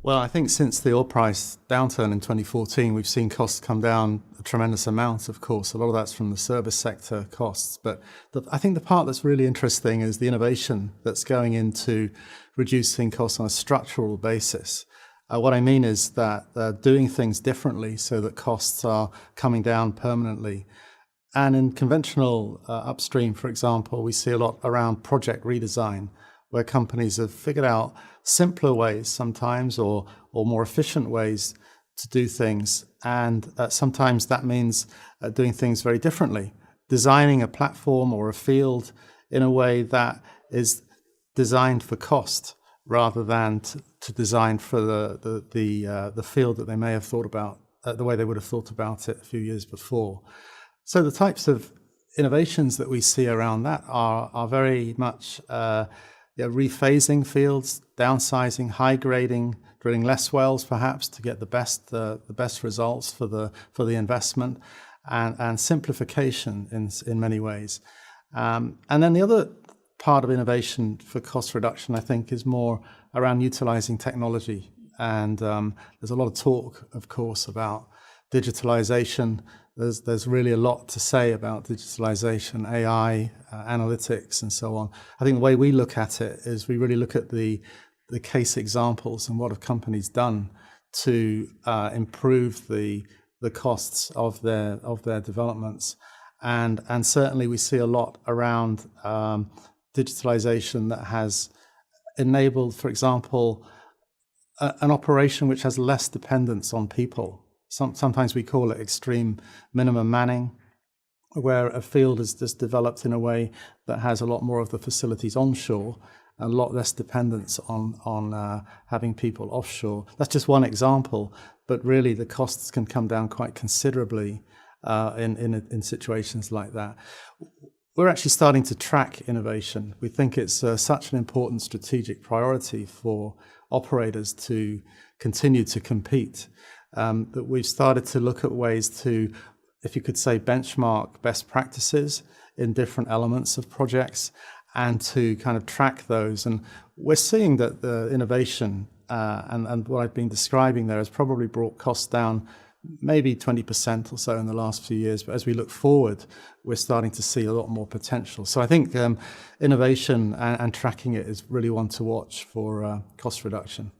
Well, I think since the oil price downturn in 2014, we've seen costs come down a tremendous amount, of course. A lot of that's from the service sector costs. But I think the part that's really interesting is the innovation that's going into reducing costs on a structural basis. What I mean is that doing things differently so that costs are coming down permanently. And in conventional upstream, for example, we see a lot around project redesign, where companies have figured out simpler ways sometimes or more efficient ways to do things. And sometimes that means doing things very differently, designing a platform or a field in a way that is designed for cost rather than to design for the field that they may have thought about, the way they would have thought about it a few years before. So the types of innovations that we see around that are very much rephasing fields, downsizing, high grading, drilling less wells perhaps to get the best results for the investment, and simplification in many ways. And then the other part of innovation for cost reduction, I think, is more around utilizing technology. And there's a lot of talk, of course, about digitalization. There's really a lot to say about digitalization, AI, analytics, and so on. I think the way we look at it is we really look at the case examples and what have companies done to improve the costs of their developments. And certainly we see a lot around digitalization that has enabled, for example, an operation which has less dependence on people. Sometimes we call it extreme minimum manning, where a field is just developed in a way that has a lot more of the facilities onshore, a lot less dependence on having people offshore. That's just one example, but really the costs can come down quite considerably in situations like that. We're actually starting to track innovation. We think it's such an important strategic priority for operators to continue to compete. That we've started to look at ways to, if you could say, benchmark best practices in different elements of projects and to kind of track those. And we're seeing that the innovation and what I've been describing there has probably brought costs down maybe 20% or so in the last few years. But as we look forward, we're starting to see a lot more potential. So I think innovation and tracking it is really one to watch for cost reduction.